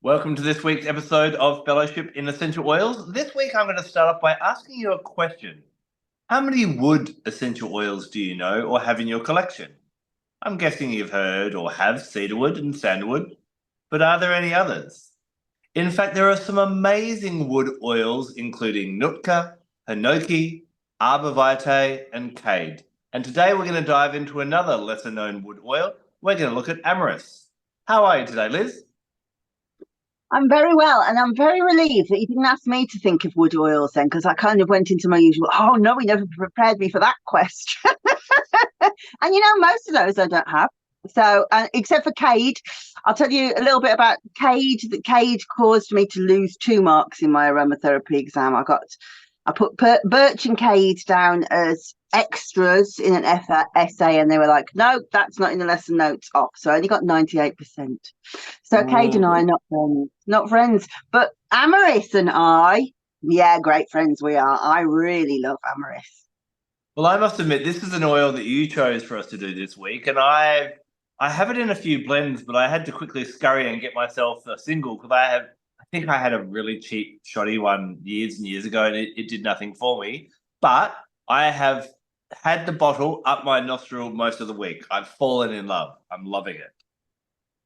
Welcome to this week's episode of Fellowship in Essential Oils. This week I'm going to start off by asking you a question. How many wood essential oils do you know or have in your collection? I'm guessing you've heard or have cedarwood and sandalwood, but are there any others? In fact, there are some amazing wood oils including Nootka, Hinoki, Arbor Vitae and Cade. And today we're going to dive into another lesser known wood oil. We're going to look at Amyris. How are you today, Liz? I'm very well, and I'm very relieved that you didn't ask me to think of wood oils then, because I kind of went into my usual, oh no, he never prepared me for that question. And most of those I don't have. So, except for Cade, I'll tell you a little bit about Cade. That Cade caused me to lose 2 marks in my aromatherapy exam. I put birch and Cade down as extras in an essay, and they were like, no, that's not in the lesson notes, off. So I only got 98%. So Cade and I are not friends. But Amyris and I, yeah, great friends we are. I really love Amyris. Well, I must admit, this is an oil that you chose for us to do this week, and I have it in a few blends, but I had to quickly scurry and get myself a single because I think I had a really cheap, shoddy one years and years ago, and it did nothing for me. But I have had the bottle up my nostril most of the week. I've fallen in love. I'm loving it.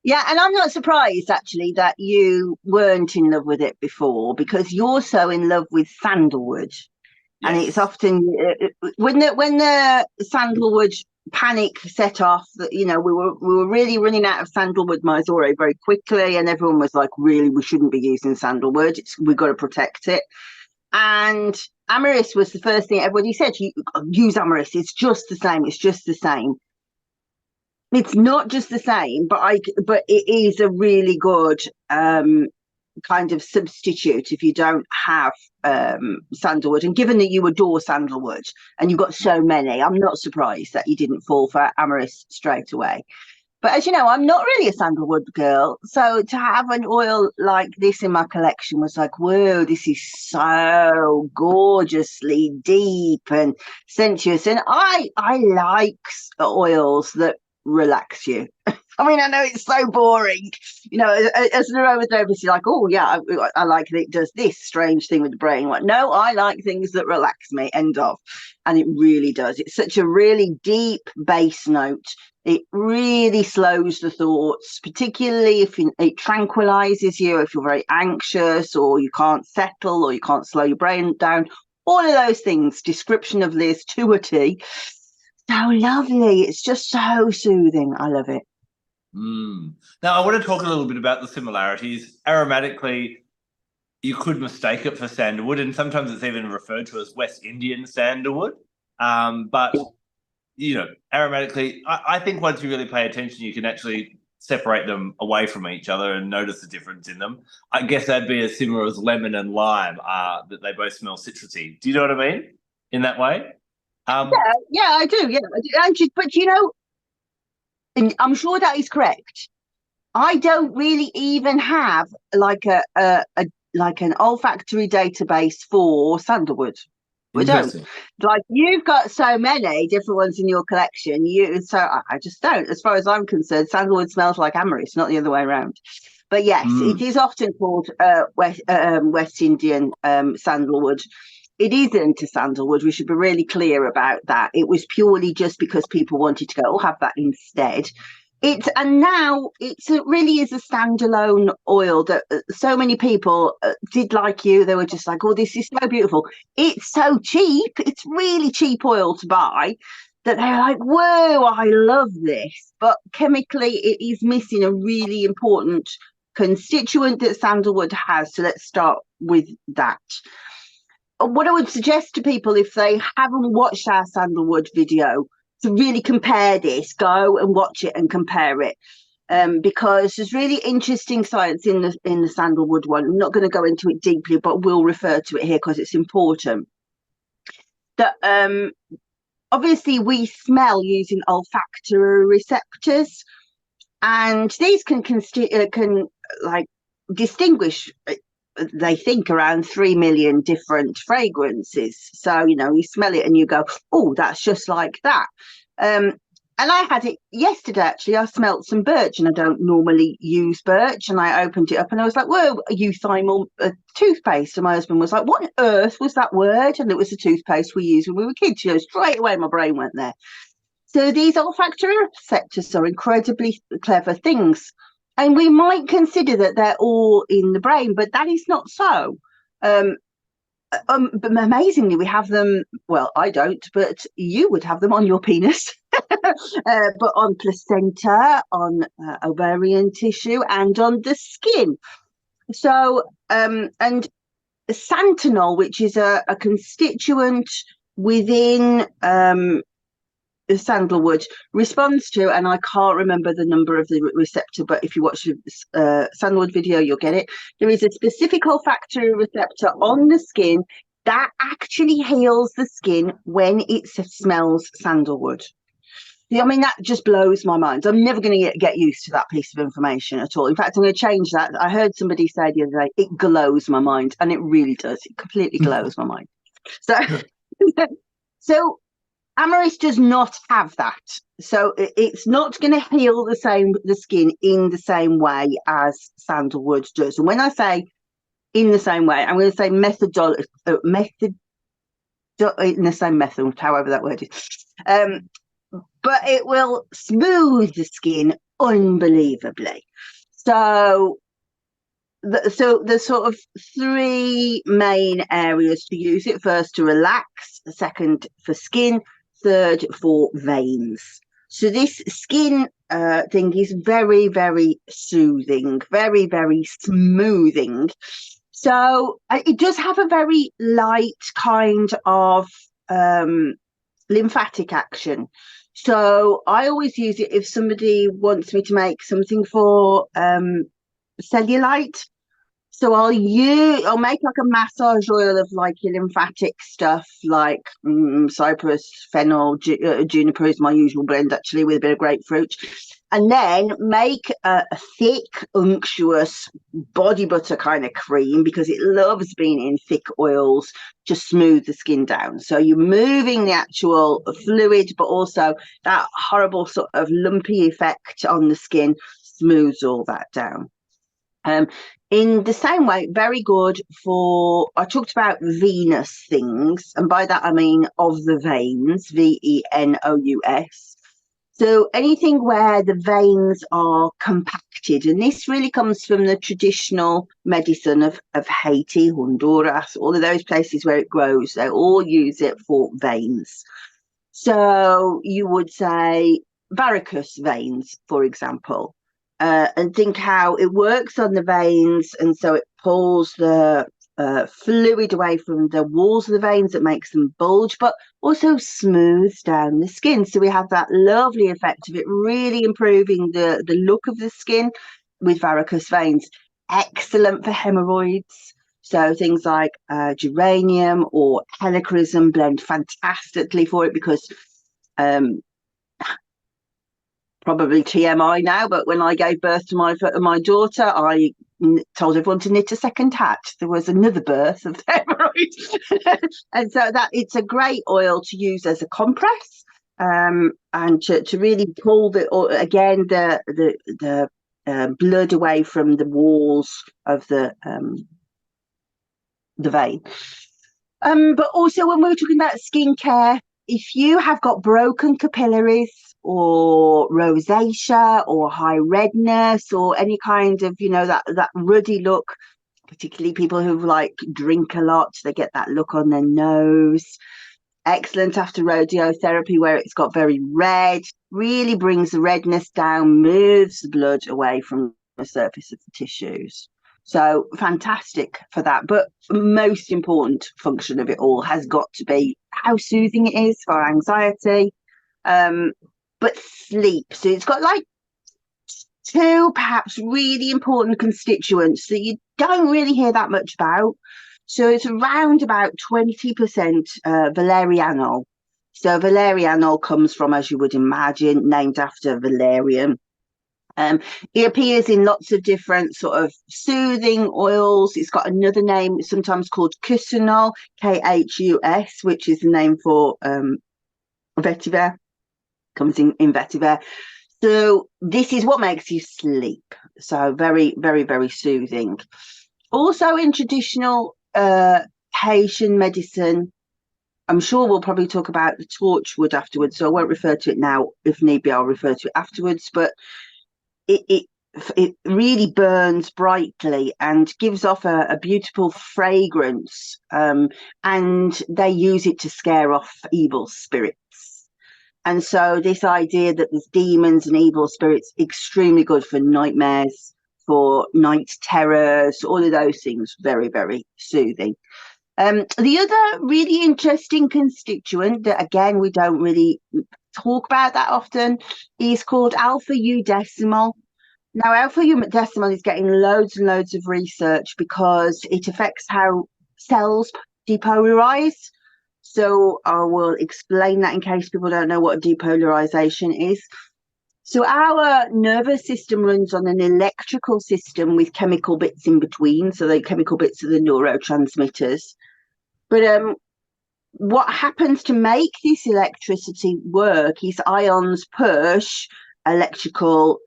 Yeah, and I'm not surprised actually that you weren't in love with it before, because you're so in love with sandalwood. And it's often when the sandalwood panic set off, that we were really running out of sandalwood Mysore very quickly, and everyone was like, really, we shouldn't be using sandalwood, we've got to protect it. And Amyris was the first thing everybody said, use Amyris, it's just the same, it's not just the same, but it is a really good kind of substitute if you don't have sandalwood. And given that you adore sandalwood and you've got so many, I'm not surprised that you didn't fall for Amyris straight away. But as you know, I'm not really a sandalwood girl, so to have an oil like this in my collection was like, whoa, this is so gorgeously deep and sensuous. And I like oils that relax you. I mean, I know it's so boring, as an aromatherapist, you're like, oh yeah, I like that it does this strange thing with the brain. Like, no, I like things that relax me, end of. And it really does. It's such a really deep bass note. It really slows the thoughts, particularly if it tranquilizes you, if you're very anxious or you can't settle or you can't slow your brain down. All of those things, description of Liz to a T. So lovely. It's just so soothing. I love it. Now, I want to talk a little bit about the similarities. Aromatically, you could mistake it for sandalwood, and sometimes it's even referred to as West Indian sandalwood. But, aromatically, I think once you really pay attention, you can actually separate them away from each other and notice the difference in them. I guess that'd be as similar as lemon and lime, that they both smell citrusy. Do you know what I mean? In that way? Yeah, I do. Yeah, but and I'm sure that is correct. I don't really even have like an olfactory database for sandalwood. We don't. Like, you've got so many different ones in your collection. So I just don't. As far as I'm concerned, sandalwood smells like Amyris, not the other way around. But yes, it is often called West Indian sandalwood. It isn't a sandalwood. We should be really clear about that. It was purely just because people wanted to go, oh, have that instead. Now it really is a standalone oil that so many people did like you. They were just like, oh, this is so beautiful. It's so cheap. It's really cheap oil to buy that they're like, whoa, I love this. But chemically, it is missing a really important constituent that sandalwood has. So let's start with that. What I would suggest to people, if they haven't watched our sandalwood video, to really compare this, go and watch it and compare it, because there's really interesting science in the sandalwood one. I'm not going to go into it deeply, but we'll refer to it here because it's important. That obviously we smell using olfactory receptors, and these can distinguish, they think, around 3 million different fragrances. So, you smell it and you go, oh, that's just like that. And I had it yesterday, actually. I smelt some birch, and I don't normally use birch. And I opened it up and I was like, whoa, a euthymal toothpaste. And my husband was like, what on earth was that word? And it was a toothpaste we used when we were kids. Straight away my brain went there. So these olfactory receptors are incredibly clever things. And we might consider that they're all in the brain, but that is not so. But amazingly, we have them. Well, I don't, but you would have them on your penis, but on placenta, on ovarian tissue, and on the skin. So, and santanol, which is a constituent within the sandalwood, responds to, and I can't remember the number of the receptor, but if you watch the sandalwood video, you'll get it. There is a specific olfactory receptor on the skin that actually heals the skin when it smells sandalwood. I mean, that just blows my mind. I'm never going to get used to that piece of information at all. In fact, I'm going to change that. I heard somebody say the other day, it glows my mind, and it really does. It completely glows my mind. So, so Amyris does not have that. So it's not going to heal the skin in the same way as sandalwood does. And when I say in the same way, I'm going to say method in the same method, however that word is. But it will smooth the skin unbelievably. So there's sort of three main areas to use it. First, to relax. Second, for skin. Third, for veins. So this skin thing is very, very soothing, very, very smoothing. So it does have a very light kind of lymphatic action. So I always use it if somebody wants me to make something for cellulite. So I'll make like a massage oil of like your lymphatic stuff, like cypress, fennel, juniper is my usual blend actually, with a bit of grapefruit, and then make a thick, unctuous body butter kind of cream, because it loves being in thick oils to smooth the skin down. So you're moving the actual fluid, but also that horrible sort of lumpy effect on the skin smooths all that down. In the same way, very good for, I talked about venous things, and by that I mean of the veins, venous. So anything where the veins are compacted, and this really comes from the traditional medicine of Haiti, Honduras, all of those places where it grows, they all use it for veins. So you would say varicose veins, for example. And think how it works on the veins, and so it pulls the fluid away from the walls of the veins that makes them bulge, but also smooths down the skin. So we have that lovely effect of it really improving the look of the skin with varicose veins. Excellent for hemorrhoids. So things like geranium or helichrysum blend fantastically for it, because probably TMI now, but when I gave birth to my daughter, I told everyone to knit a second hat. There was another birth of hemorrhoids. And so that it's a great oil to use as a compress, and to really pull the blood away from the walls of the vein. But also, when we were talking about skincare, if you have got broken capillaries or rosacea or high redness or any kind of, that ruddy look, particularly people who like drink a lot, they get that look on their nose. Excellent after radiotherapy, where it's got very red, really brings the redness down, moves the blood away from the surface of the tissues. So fantastic for that. But most important function of it all has got to be how soothing it is for anxiety. But sleep. So it's got like two perhaps really important constituents that you don't really hear that much about. So it's around about 20% valerianol. So valerianol comes from, as you would imagine, named after Valerian. It appears in lots of different sort of soothing oils. It's got another name, sometimes called Kusunol, Khus, which is the name for vetiver. comes in vetiver. So this is what makes you sleep. So very, very, very soothing. Also in traditional Haitian medicine, I'm sure we'll probably talk about the torchwood afterwards, so I won't refer to it now. If need be, I'll refer to it afterwards. But it really burns brightly and gives off a beautiful fragrance, and they use it to scare off evil spirits. And so this idea that there's demons and evil spirits, extremely good for nightmares, for night terrors, all of those things, very, very soothing. The other really interesting constituent that, again, we don't really talk about that often is called alpha U decimal. Now, alpha U decimal is getting loads and loads of research because it affects how cells depolarize. So I will explain that in case people don't know what a depolarization is. So our nervous system runs on an electrical system with chemical bits in between. So the chemical bits are the neurotransmitters. But what happens to make this electricity work is ions push electrical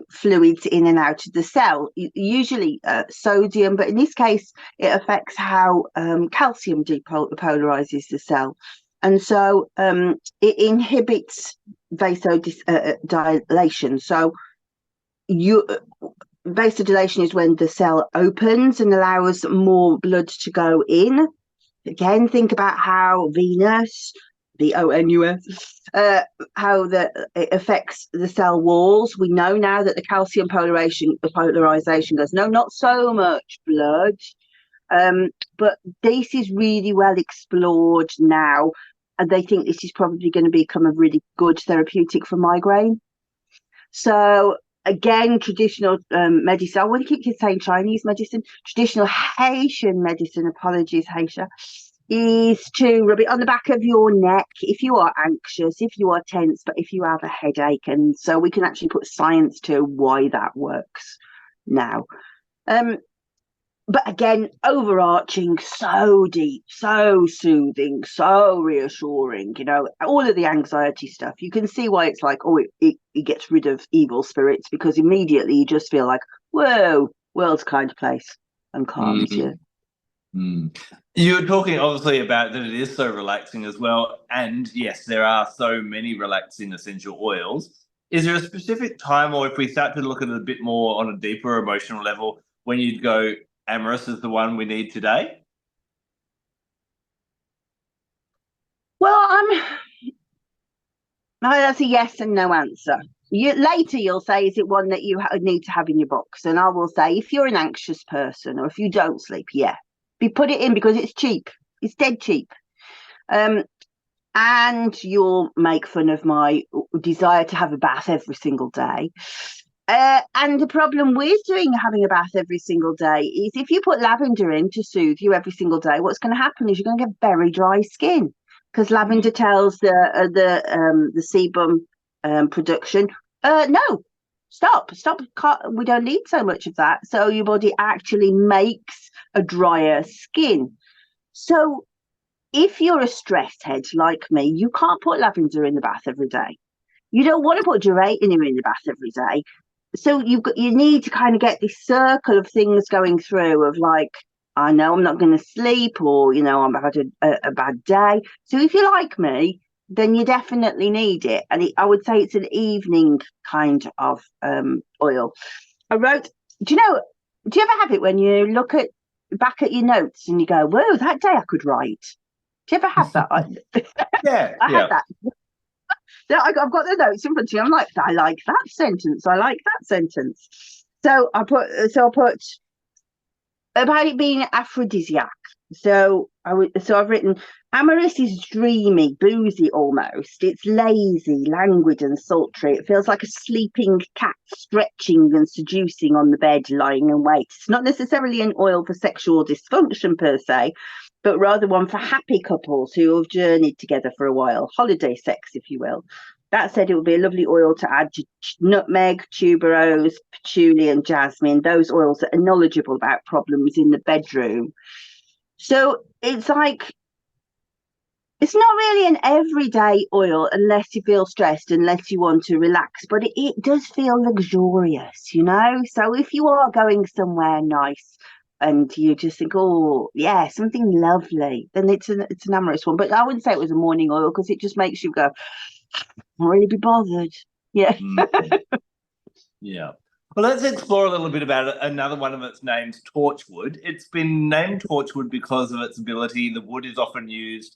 fluids in and out of the cell, usually sodium, but in this case, it affects how calcium depolarizes the cell. And so it inhibits vasodilation. So vasodilation is when the cell opens and allows more blood to go in. Again, think about how Venus, VONUS, how it affects the cell walls. We know now that the calcium polarization goes, no, not so much blood. But this is really well explored now, and they think this is probably going to become a really good therapeutic for migraine. So again, traditional medicine, I want to keep saying Chinese medicine, traditional Haitian medicine, apologies, Haitian, is to rub it on the back of your neck if you are anxious, if you are tense, but if you have a headache. And so we can actually put science to why that works now. But again, overarching, so deep, so soothing, so reassuring, you know, all of the anxiety stuff. You can see why it's like, oh, it gets rid of evil spirits, because immediately you just feel like, whoa, world's kind place, and calms you. You were talking obviously about that it is so relaxing as well. And yes, there are so many relaxing essential oils. Is there a specific time, or if we start to look at it a bit more on a deeper emotional level, when you'd go, Amyris is the one we need today? Well, that's a yes and no answer. Later you'll say, is it one that you need to have in your box? And I will say, if you're an anxious person or if you don't sleep, yeah, put it in because it's cheap. It's dead cheap. And you'll make fun of my desire to have a bath every single day. And the problem with having a bath every single day is if you put lavender in to soothe you every single day, what's going to happen is you're going to get very dry skin, because lavender tells the sebum production, no, stop, we don't need so much of that. So your body actually makes a drier skin. So if you're a stressed head like me, you can't put lavender in the bath every day. You don't want to put geranium in the bath every day. So you need to kind of get this circle of things going through of like, I know I'm not going to sleep, or, you know, I've had a bad day. So if you're like me, then you definitely need it. And I would say it's an evening kind of oil. I wrote, do you ever have it when you look back at your notes and you go, whoa, that day I could write? Do you ever have that? Yeah. I had that. I've got the notes in front of me. I'm like, I like that sentence. I like that sentence. So I put about it being aphrodisiac. So I've written, Amyris is dreamy, boozy almost. It's lazy, languid and sultry. It feels like a sleeping cat stretching and seducing on the bed, lying in wait. It's not necessarily an oil for sexual dysfunction per se, but rather one for happy couples who have journeyed together for a while, holiday sex, if you will. That said, it would be a lovely oil to add to nutmeg, tuberose, patchouli and jasmine, those oils that are knowledgeable about problems in the bedroom. So it's like, It's not really an everyday oil unless you feel stressed, unless you want to relax, but it does feel luxurious, you know? So if you are going somewhere nice and you just think, oh, yeah, something lovely, then it's an amorous one. But I wouldn't say it was a morning oil because it just makes you go, I'll really be bothered. Yeah. Mm. Yeah. Well, let's explore a little bit about it. Another one of its names, torchwood. It's been named torchwood because of its ability. The wood is often used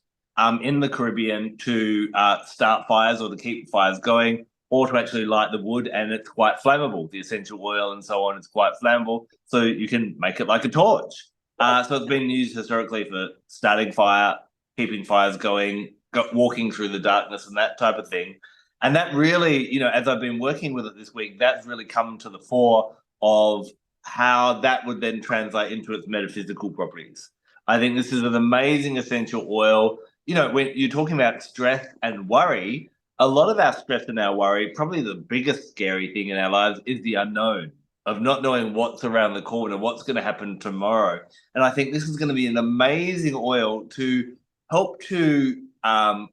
in the Caribbean to start fires or to keep fires going, or to actually light the wood, and it's quite flammable. The essential oil and so on is quite flammable, so you can make it like a torch. So it's been used historically for starting fire, keeping fires going, walking through the darkness, and that type of thing. And that really, as I've been working with it this week, that's really come to the fore of how that would then translate into its metaphysical properties. I think this is an amazing essential oil. When you're talking about stress and worry, a lot of our stress and our worry, probably the biggest scary thing in our lives is the unknown of not knowing what's around the corner, what's going to happen tomorrow. And I think this is going to be an amazing oil to help to,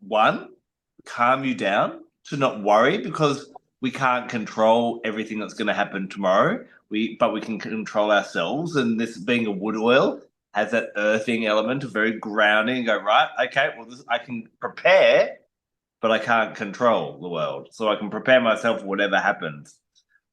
one, calm you down, to not worry, because we can't control everything that's going to happen tomorrow. But we can control ourselves, and this being a wood oil has that earthing element of very grounding. And go, right, okay, well, I can prepare, but I can't control the world, so I can prepare myself for whatever happens.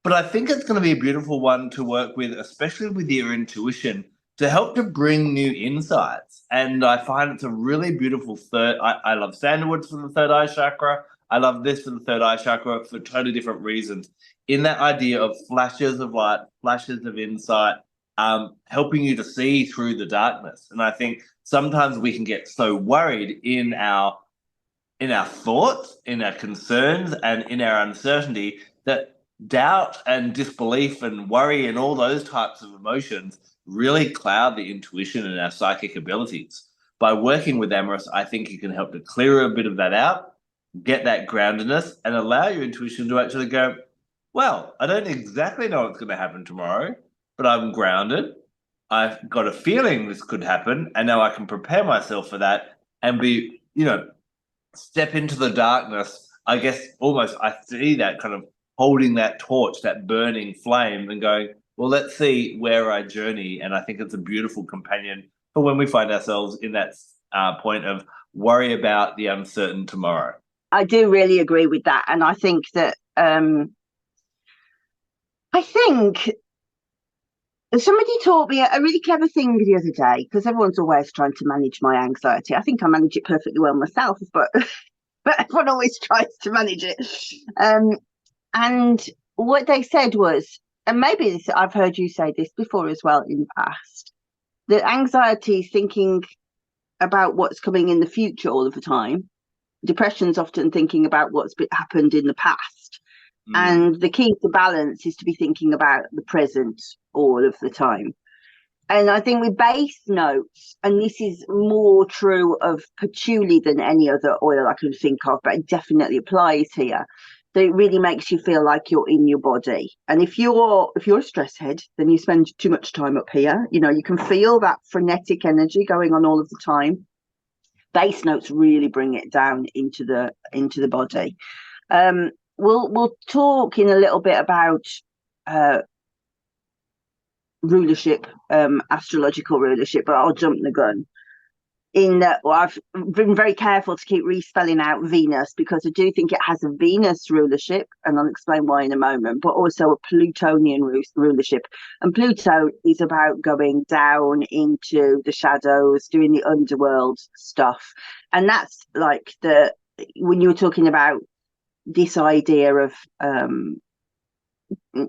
But I think it's going to be a beautiful one to work with, especially with your intuition, to help to bring new insights. And I find it's a really beautiful third. I love sandalwoods for the third eye chakra. I love this for the third eye chakra for totally different reasons. In that idea of flashes of light, flashes of insight, helping you to see through the darkness. And I think sometimes we can get so worried in our thoughts, in our concerns, and in our uncertainty that doubt and disbelief and worry and all those types of emotions really cloud the intuition and our psychic abilities. By working with Amyris, I think you can help to clear a bit of that out, get that groundedness, and allow your intuition to actually go, well, I don't exactly know what's going to happen tomorrow, but I'm grounded. I've got a feeling this could happen, and now I can prepare myself for that and be, step into the darkness. I guess almost I see that kind of holding that torch, that burning flame, and going, well, let's see where I journey. And I think it's a beautiful companion for when we find ourselves in that point of worry about the uncertain tomorrow. I do really agree with that. And I think that, I think somebody taught me a really clever thing the other day, because everyone's always trying to manage my anxiety. I think I manage it perfectly well myself, but but everyone always tries to manage it. And what they said was, and maybe I've heard you say this before as well in the past, that anxiety is thinking about what's coming in the future all of the time. Depression's often thinking about what's happened in the past. And the key to balance is to be thinking about the present all of the time. And I think with base notes, and this is more true of patchouli than any other oil I can think of, but it definitely applies here, that it really makes you feel like you're in your body. And if you're a stress head, then you spend too much time up here. You can feel that frenetic energy going on all of the time. Base notes really bring it down into the body. We'll talk in a little bit about rulership, astrological rulership, but I'll jump the gun. In that, I've been very careful to keep respelling out Venus, because I do think it has a Venus rulership, and I'll explain why in a moment, but also a Plutonian rulership. And Pluto is about going down into the shadows, doing the underworld stuff. And that's like when you were talking about this idea of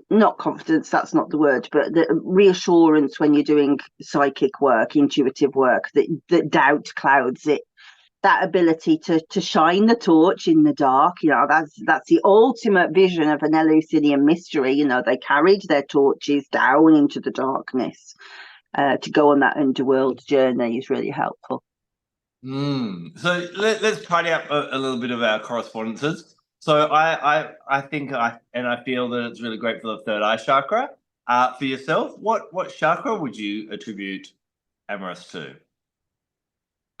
not confidence, that's not the word, but the reassurance when you're doing psychic work, intuitive work, that doubt clouds it, that ability to shine the torch in the dark, that's the ultimate vision of an Eleusinian mystery. They carried their torches down into the darkness to go on that underworld journey is really helpful. So let's tidy up a little bit of our correspondences. So I think I feel that it's really great for the third eye chakra. For yourself, what chakra would you attribute Amyris to?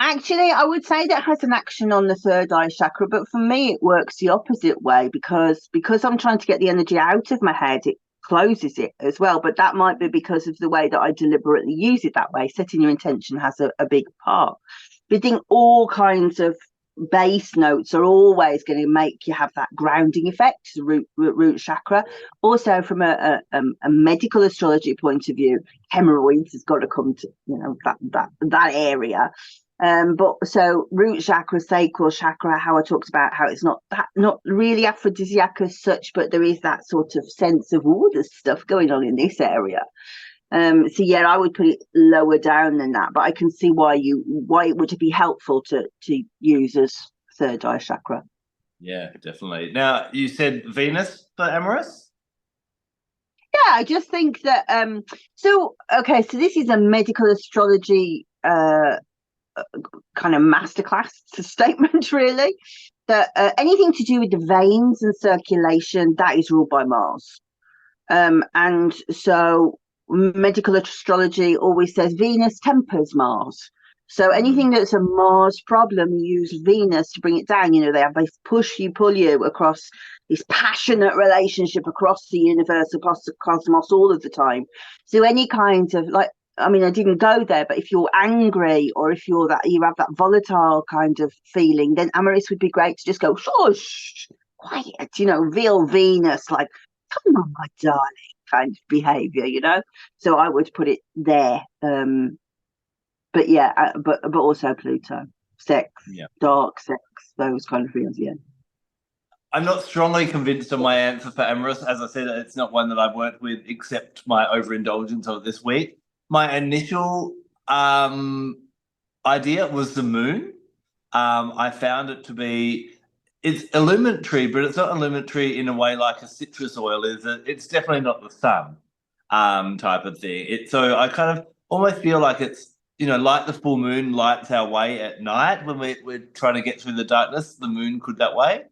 Actually, I would say that has an action on the third eye chakra, but for me, it works the opposite way because I'm trying to get the energy out of my head. It closes it as well, but that might be because of the way that I deliberately use it that way. Setting your intention has a big part. But I think all kinds of base notes are always going to make you have that grounding effect, the root chakra. Also, from a medical astrology point of view, hemorrhoids has got to come to that area. But so root chakra, sacral chakra, how I talked about how it's not really aphrodisiac as such, but there is that sort of sense of, oh, there's stuff going on in this area. So yeah, I would put it lower down than that, but I can see why it would be helpful to use as third eye chakra. Yeah, definitely. Now, you said Venus for Amyris? Yeah, I just think that so this is a medical astrology kind of masterclass statement, really, that anything to do with the veins and circulation, that is ruled by Mars. And so medical astrology always says Venus tempers Mars. So anything that's a Mars problem, you use Venus to bring it down. You know, they have this push you, pull you across this passionate relationship across the universe, across the cosmos all of the time. So any kind of I didn't go there, but if you're angry or if you have that volatile kind of feeling, then Amyris would be great to just go, shush, quiet, real Venus, like, come on, my darling, kind of behavior, So I would put it there. But yeah, but also Pluto, sex, dark sex, those kind of things, yeah. I'm not strongly convinced on my answer for Amyris. As I said, it's not one that I've worked with except my overindulgence of this week. My initial idea was the moon. I found it to be, it's illuminatory, but it's not illuminatory in a way like a citrus oil is. It's definitely not the sun type of thing. So I kind of almost feel like it's, like the full moon lights our way at night when we're trying to get through the darkness. The moon could that way.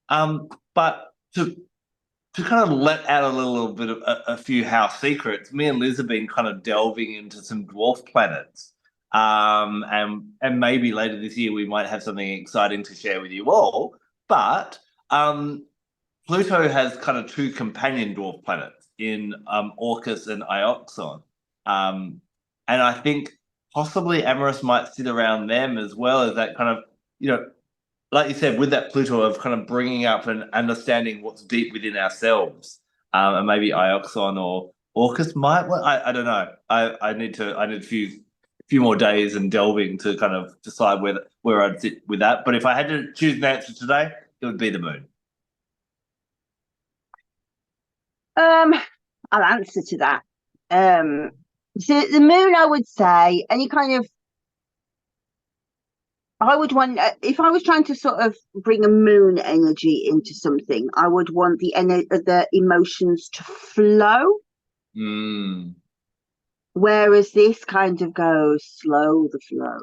But to kind of let out a little bit of a few house secrets, me and Liz have been kind of delving into some dwarf planets. And maybe later this year we might have something exciting to share with you all. But Pluto has kind of two companion dwarf planets in Orcus and Ioxon. And I think possibly Amyris might sit around them as well as that kind of, like you said, with that Pluto of kind of bringing up and understanding what's deep within ourselves, and maybe Ioxon or Orcus might. Well, I don't know. I need a few more days and delving to kind of decide where I'd sit with that. But if I had to choose an answer today, it would be the moon. I'll answer to that. So the moon, I would say, any kind of. I would want, if I was trying to sort of bring a moon energy into something, I would want the emotions to flow. Mm. Whereas this kind of goes slow the flow.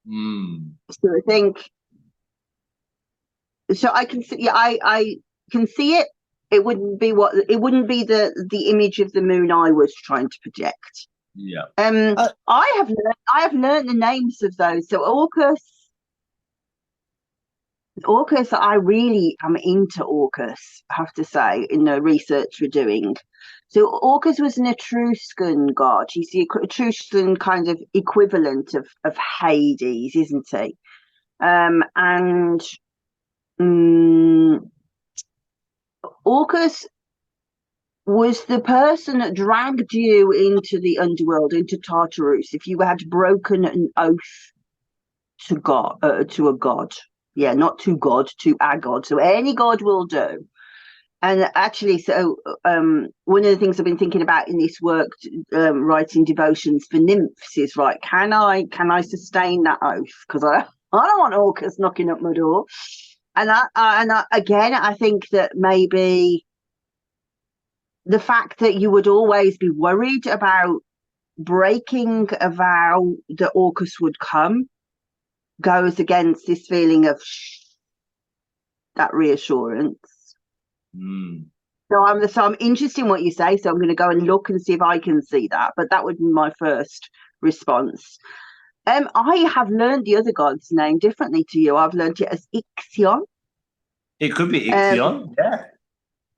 Mm. So I think, so I can see, I can see it. It wouldn't be the image of the moon I was trying to project. Yeah. I have learned the names of those. So Orcus, I really am into Orcus, I have to say, in the research we're doing. So Orcus was an Etruscan god. He's the Etruscan kind of equivalent of Hades, isn't he? Orcus was the person that dragged you into the underworld, into Tartarus, if you had broken an oath to a god. Yeah, not to God, to a god. So any god will do. And actually, so one of the things I've been thinking about in this work, writing devotions for nymphs, is right. Can I sustain that oath? Because I don't want Orcus knocking up my door. And again, I think that maybe the fact that you would always be worried about breaking a vow that Orcus would come goes against this feeling of that reassurance. So I'm interested in what you say, so I'm going to go and look and see if I can see that, but that would be my first response. I have learned the other god's name differently to you. I've learned it as Ixion. It could be Um, Ixion.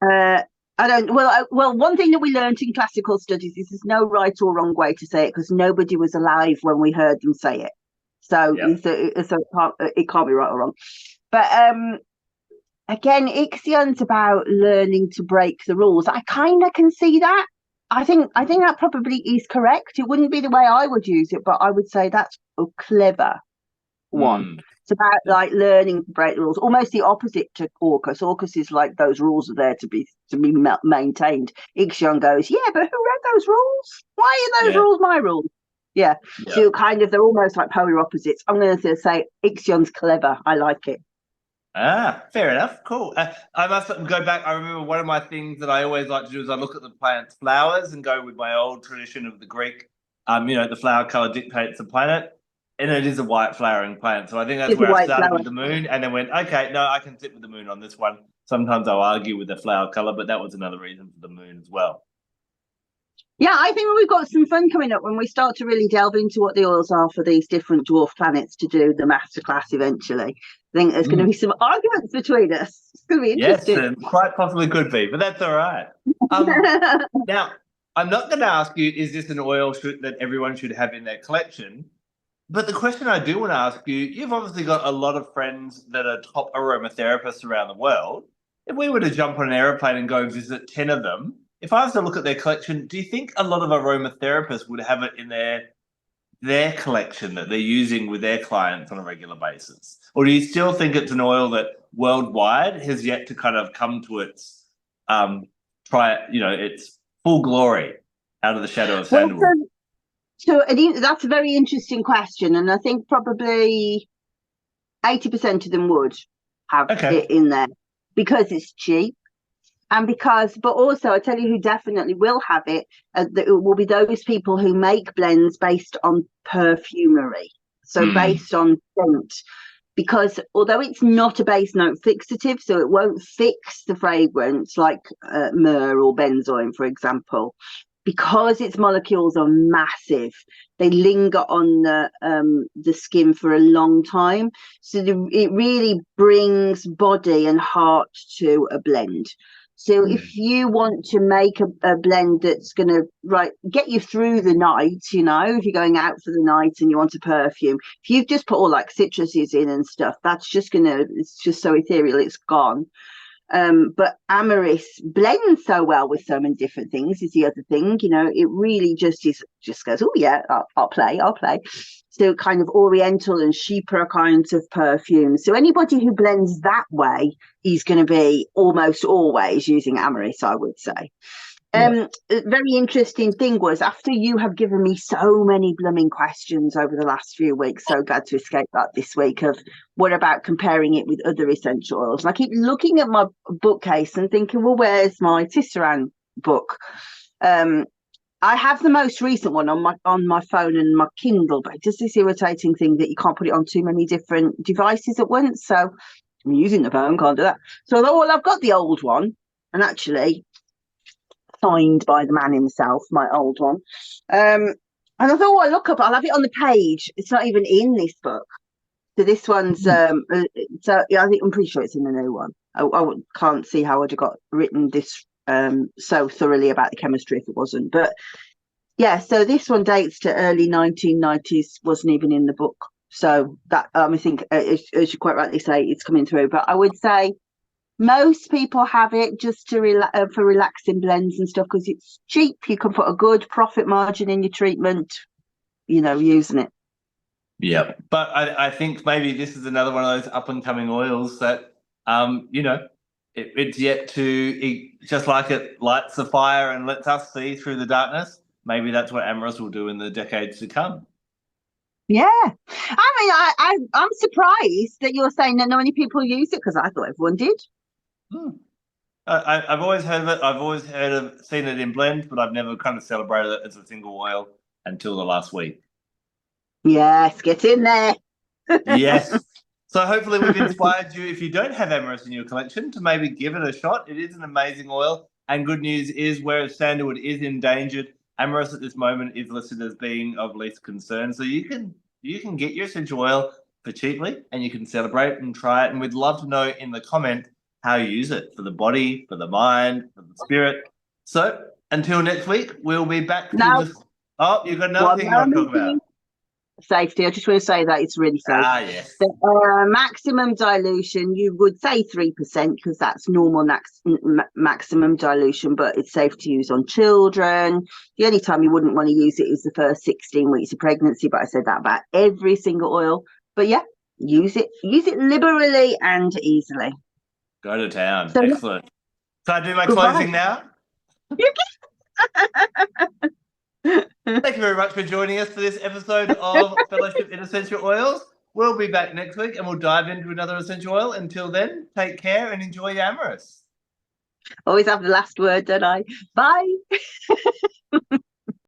Yeah. I don't. Well, one thing that we learned in classical studies is there's no right or wrong way to say it because nobody was alive when we heard them say it. So, Yep. it can't be right or wrong. But again, Ixion's about learning to break the rules. I kind of can see that. I think that probably is correct. It wouldn't be the way I would use it, but I would say that's a clever one. Mm. It's about Yep. like learning to break the rules, almost the opposite to Orcus. Orcus is like those rules are there to be maintained. Ixion goes, yeah, but who read those rules? Why are those Yeah. rules my rules? Yeah. Yeah. So kind of they're almost like polar opposites. I'm going to say Ixion's clever. I like it. Ah, fair enough. Cool. I must go back. I remember one of my things that I always like to do is I look at the plant's flowers and go with my old tradition of the Greek. The flower color dictates the planet, and it is a white flowering plant. So I think that's It's a where I white started flower. with the moon, and then went, okay, no, I can sit with the moon on this one. Sometimes I'll argue with the flower color, but that was another reason for the moon as well. Yeah, I think we've got some fun coming up when we start to really delve into what the oils are for these different dwarf planets to do the masterclass eventually. I think there's going to be some arguments between us. It's going to be Yes, interesting. and quite possibly could be, but that's all right. Now, I'm not going to ask you, is this an oil that everyone should have in their collection? But the question I do want to ask you, you've obviously got a lot of friends that are top aromatherapists around the world. If we were to jump on an aeroplane and go visit 10 of them, if I was to look at their collection, do you think a lot of aromatherapists would have it in their collection that they're using with their clients on a regular basis? Or do you still think it's an oil that worldwide has yet to kind of come to its its full glory out of the shadow of Well, sandalwood? that's a very interesting question, and I think probably 80% of them would have Okay. it in there because it's cheap. And but also I tell you who definitely will have it, it will be those people who make blends based on perfumery. So Mm. based on scent, because although it's not a base note fixative, so it won't fix the fragrance like myrrh or benzoin, for example, because its molecules are massive, they linger on the skin for a long time. So it really brings body and heart to a blend. So if you want to make a blend that's going to get you through the night, if you're going out for the night and you want a perfume, if you've just put all like citruses in and stuff, it's just so ethereal, it's gone. But Amyris blends so well with so many different things is the other thing. It really just goes, oh yeah, I'll play. So kind of oriental and chypre kinds of perfumes. So anybody who blends that way is going to be almost always using Amyris, I would say. A very interesting thing was after you have given me so many blooming questions over the last few weeks, so glad to escape that this week of what about comparing it with other essential oils. And I keep looking at my bookcase and thinking, well, where's my Tisserand book? I have the most recent one on my phone and my Kindle, but just this irritating thing that you can't put it on too many different devices at once. So I'm using the phone, can't do that. So I thought, well, I've got the old one, and actually signed by the man himself, my old one. And I thought, oh, I'll have it on the page. It's not even in this book. So this one's, so yeah, I'm pretty sure it's in the new one. I can't see how I'd have got written this so thoroughly about the chemistry if it wasn't. But yeah, so this one dates to early 1990s, wasn't even in the book. So that I think, as you quite rightly say, it's coming through. But I would say most people have it just to for relaxing blends and stuff because it's cheap. You can put a good profit margin in your treatment, using it. Yeah, but I think maybe this is another one of those up and coming oils that, it's yet to, just like it lights the fire and lets us see through the darkness. Maybe that's what Amyris will do in the decades to come. Yeah, I mean, I'm surprised that you're saying that not many people use it because I thought everyone did. I've always heard of it. I've always seen it in blends, but I've never kind of celebrated it as a single oil until the last week. Yes, get in there. Yes. So hopefully we've inspired you, if you don't have Amyris in your collection, to maybe give it a shot. It is an amazing oil. And good news is, whereas sandalwood is endangered, Amyris at this moment is listed as being of least concern. So you can you can get your essential oil for cheaply and you can celebrate and try it. And we'd love to know in the comment how you use it for the body, for the mind, for the spirit. So until next week, we'll be back to Now, just. Oh, you've got another what thing you want to talk I'm about? safety. I just want to say that it's really safe. Yes. The maximum dilution, you would say 3% because that's normal maximum dilution, but it's safe to use on children. The only time you wouldn't want to use it is the first 16 weeks of pregnancy, but I said that about every single oil. But yeah, use it liberally and easily. Go to town. So, Excellent. Can I do my goodbye. closing now? Thank you very much for joining us for this episode of Fellowship in Essential Oils. We'll be back next week and we'll dive into another essential oil. Until then, take care and enjoy your Amyris. Always have the last word, don't I? Bye.